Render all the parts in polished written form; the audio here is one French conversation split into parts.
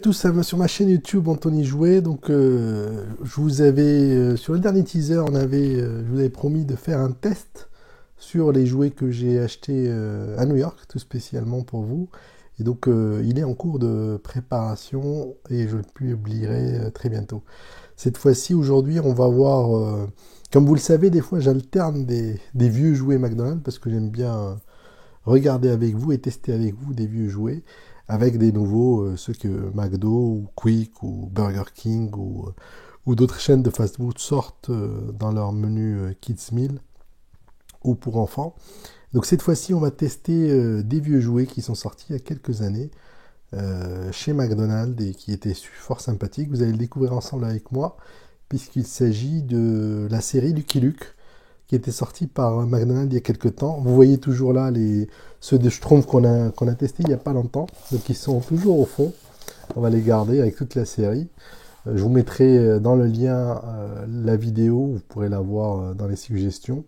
Tout ça sur ma chaîne YouTube Anthony Jouet. Donc je vous avais sur le dernier teaser je vous avais promis de faire un test sur les jouets que j'ai achetés à New York tout spécialement pour vous, et donc il est en cours de préparation et je le publierai très bientôt. Cette fois-ci, aujourd'hui, on va voir comme vous le savez, des fois j'alterne des vieux jouets McDonald's parce que j'aime bien regarder avec vous et tester avec vous des vieux jouets avec des nouveaux, ceux que McDo ou Quick ou Burger King ou d'autres chaînes de fast-food sortent dans leur menu Kids Meal ou pour enfants. Donc cette fois-ci, on va tester des vieux jouets qui sont sortis il y a quelques années chez McDonald's et qui étaient fort sympathiques. Vous allez le découvrir ensemble avec moi, puisqu'il s'agit de la série Lucky Luke, qui était sorti par McDonald's il y a quelques temps. Vous voyez toujours là ceux de Schtroumpf qu'on a testé il n'y a pas longtemps. Donc ils sont toujours au fond. On va les garder avec toute la série. Je vous mettrai dans le lien la vidéo. Vous pourrez la voir dans les suggestions.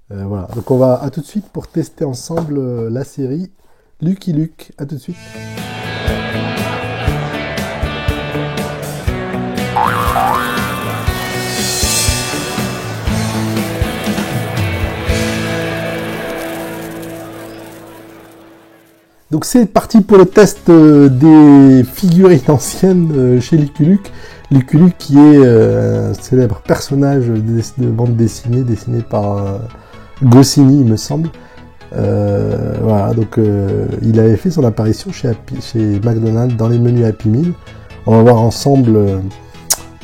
Voilà. Donc on va à tout de suite pour tester ensemble la série Lucky Luke. À tout de suite. Donc c'est parti pour le test des figurines anciennes chez Lucky Luke. Lucky Luke qui est un célèbre personnage de bande dessinée, dessiné par Goscinny, il me semble. Voilà, donc il avait fait son apparition chez McDonald's dans les menus Happy Meal. On va voir ensemble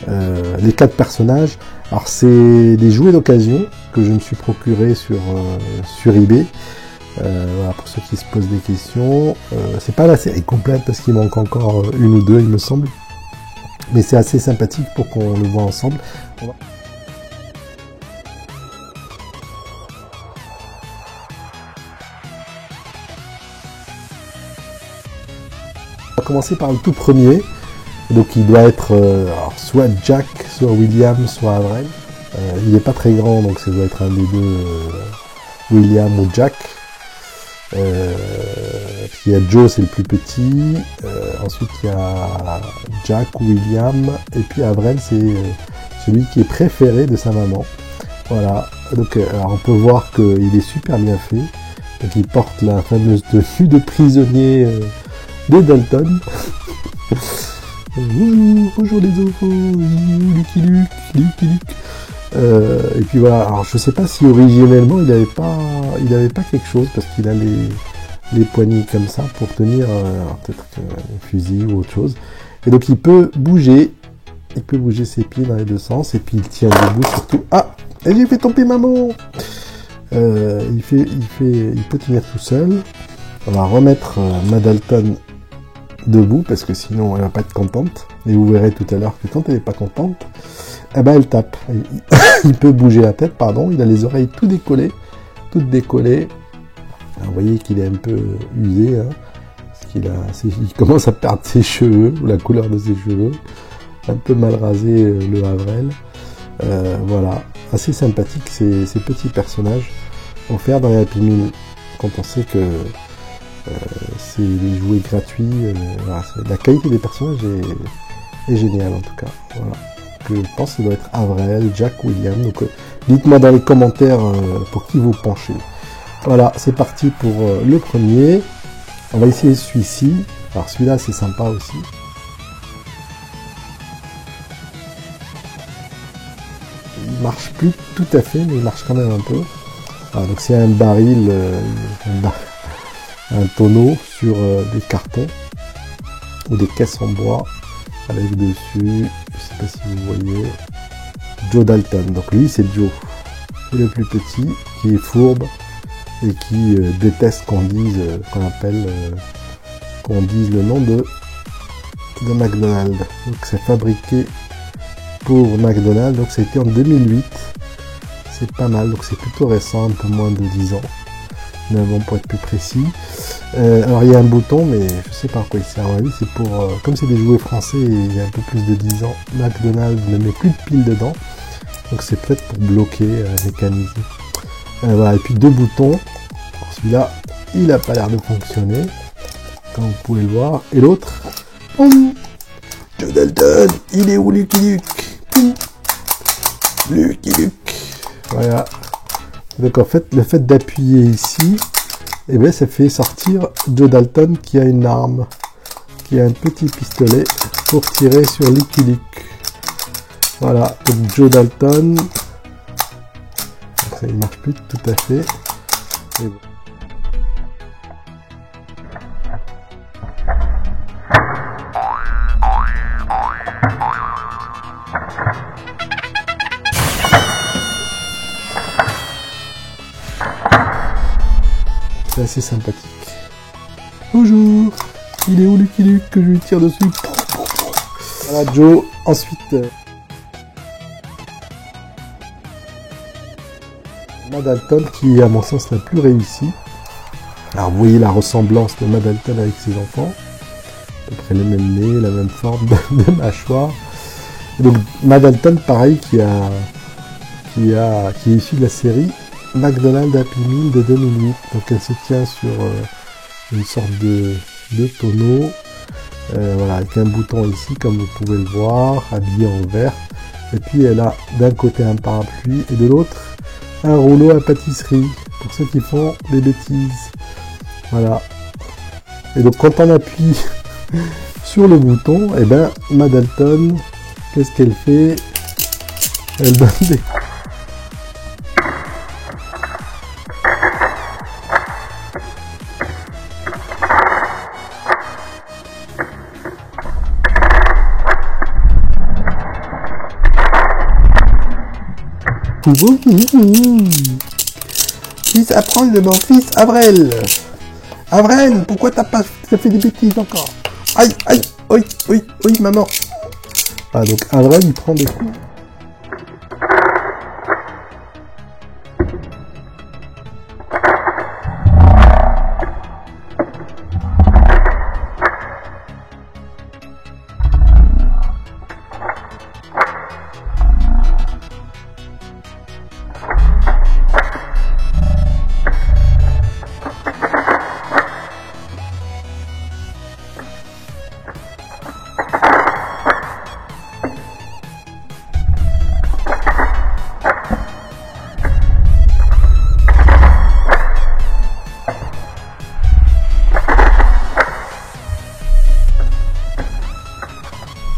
les 4 personnages. Alors c'est des jouets d'occasion que je me suis procuré sur eBay. Voilà, pour ceux qui se posent des questions, c'est pas la série complète parce qu'il manque encore une ou deux il me semble, mais c'est assez sympathique pour qu'on le voit ensemble. On va commencer par le tout premier, donc il doit être soit Jack, soit William, soit Avril. Il n'est pas très grand, donc ça doit être un des deux, William ou Jack. Il y a Joe, c'est le plus petit, ensuite il y a Jack ou William, et puis Avril, c'est celui qui est préféré de sa maman. Voilà, donc alors on peut voir qu'il est super bien fait. Donc il porte la fameuse tenue de prisonnier de Dalton. Bonjour les enfants, Lucky Luke, Lucky Luke. Et puis voilà, alors je sais pas si originellement il avait pas quelque chose, parce qu'il a les poignées comme ça pour tenir peut-être un fusil ou autre chose. Et donc il peut bouger ses pieds dans les deux sens, et puis il tient debout surtout. Ah, et j'ai fait tomber maman. Il peut tenir tout seul. On va remettre Madalton debout parce que sinon elle va pas être contente. Et vous verrez tout à l'heure que quand elle est pas contente, eh ben elle tape. Il peut bouger la tête, pardon. Il a les oreilles toutes décollées. Alors, vous voyez qu'il est un peu usé, hein, parce il commence à perdre ses cheveux, ou la couleur de ses cheveux. Un peu mal rasé le Avril. Voilà, assez sympathique ces petits personnages offerts dans les Happy Meal quand on sait que c'est des jouets gratuits. Voilà, la qualité des personnages est géniale en tout cas. Voilà. Je pense que ça doit être Avril, Jack, William. Donc dites-moi dans les commentaires pour qui vous penchez. Voilà, c'est parti pour le premier. On va essayer celui-ci. Alors celui-là c'est sympa aussi. Il marche plus tout à fait, mais il marche quand même un peu. Voilà, donc c'est un baril, un tonneau sur des cartons ou des caisses en bois avec dessus, je sais pas si vous voyez, Joe Dalton. Donc lui c'est Joe, c'est le plus petit, qui est fourbe et qui déteste qu'on dise le nom de McDonald's. Donc c'est fabriqué pour McDonald's, donc ça a été en 2008. C'est pas mal, donc c'est plutôt récent, un peu moins de 10 ans. Mais bon, pour être plus précis. Alors il y a un bouton, mais je sais pas à quoi il sert. À mon avis, c'est pour, comme c'est des jouets français et il y a un peu plus de 10 ans, McDonald's ne met plus de piles dedans. Donc c'est peut-être pour bloquer un mécanisme. Voilà, et puis 2 boutons. Celui-là, il n'a pas l'air de fonctionner, comme vous pouvez le voir. Et l'autre, Joe Dalton, il est où Lucky Luke? Lucky Luke. Voilà. Donc en fait, le fait d'appuyer ici, eh bien, ça fait sortir Joe Dalton qui a une arme, qui a un petit pistolet pour tirer sur Lucky Luke. Voilà, donc Joe Dalton. Ça, il marche plus tout à fait. Et bon. C'est assez sympathique. Bonjour, il est où Lucky Luke que je lui tire dessus? Voilà Joe, ensuite Madalton qui à mon sens n'a plus réussi. Alors vous voyez la ressemblance de Madalton avec ses enfants, à peu près le même nez, la même forme de mâchoire. Et donc Madalton pareil qui est issu de la série McDonald's Happy Meal de 2008. Donc elle se tient sur une sorte de tonneau, voilà, avec un bouton ici comme vous pouvez le voir, habillé en vert. Et puis elle a d'un côté un parapluie et de l'autre un rouleau à pâtisserie pour ceux qui font des bêtises. Voilà. Et donc quand on appuie sur le bouton, et ben Madalton, qu'est-ce qu'elle fait? Elle donne des... Fils, apprends de mon fils Avrel. Avrel, pourquoi t'as fait des bêtises encore? Aïe, aïe, oui, oui, oui, maman. Ah, donc Avrel, il prend des coups.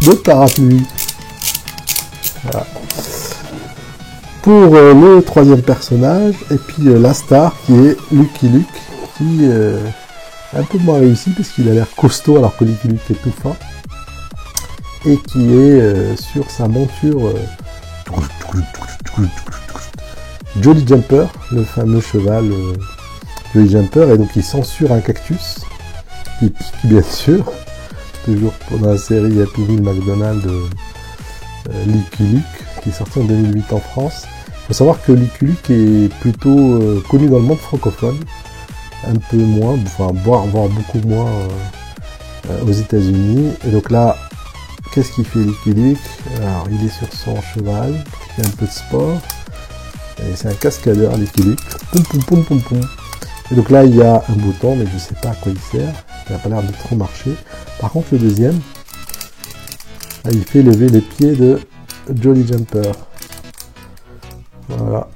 D'autres parapluies. Voilà. Pour le troisième personnage, et puis la star qui est Lucky Luke, qui est un peu moins réussi parce qu'il a l'air costaud alors que Lucky Luke est tout fin, et qui est sur sa monture Jolly Jumper, le fameux cheval Jolly Jumper, et donc il censure un cactus, qui pique bien sûr. Toujours pendant la série Happy Meal McDonald's Lucky Luke, qui est sorti en 2008 en France. Il faut savoir que Lucky Luke est plutôt connu dans le monde francophone, un peu moins, enfin voire beaucoup moins aux États-Unis. Et donc là, qu'est-ce qu'il fait Lucky Luke? Alors il est sur son cheval, il fait un peu de sport, et c'est un cascadeur Lucky Luke. Poum, poum, poum, poum, poum. Et donc là il y a un bouton, mais je ne sais pas à quoi il sert. Il n'a pas l'air de trop marcher. Par contre, le deuxième, là, il fait lever les pieds de Jolly Jumper. Voilà.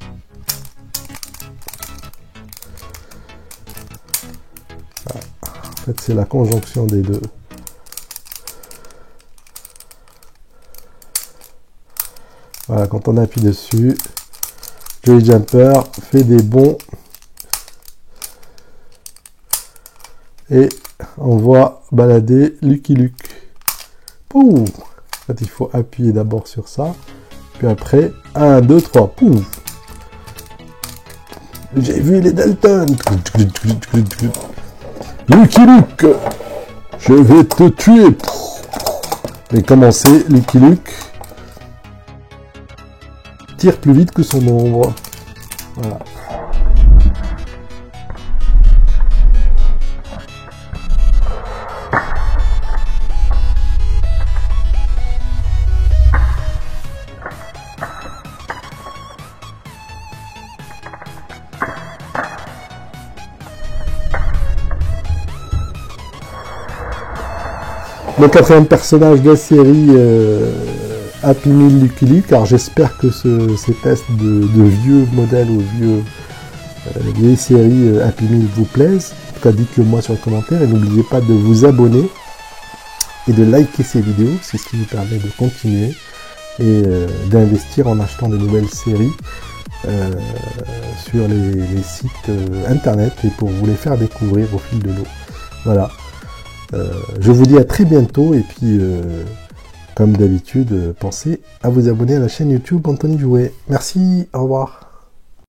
En fait, c'est la conjonction des deux. Voilà, quand on appuie dessus, Jolly Jumper fait des bonds. Et on voit balader Lucky Luke. Pouf. En fait, il faut appuyer d'abord sur ça. Puis après, 1, 2, 3. Pouf. J'ai vu les Dalton. Lucky Luke, je vais te tuer. Et commencer, Lucky Luke tire plus vite que son ombre. Voilà. Le quatrième personnage de la série Happy Meal Lucky Luke. Alors j'espère que ces tests de vieux modèles ou vieilles séries Happy Meal vous plaisent. En tout cas, dites-le moi sur le commentaire et n'oubliez pas de vous abonner et de liker ces vidéos, c'est ce qui nous permet de continuer et d'investir en achetant de nouvelles séries sur les sites internet et pour vous les faire découvrir au fil de l'eau. Voilà. Je vous dis à très bientôt et puis comme d'habitude, pensez à vous abonner à la chaîne YouTube Anthony Jouet. Merci, au revoir.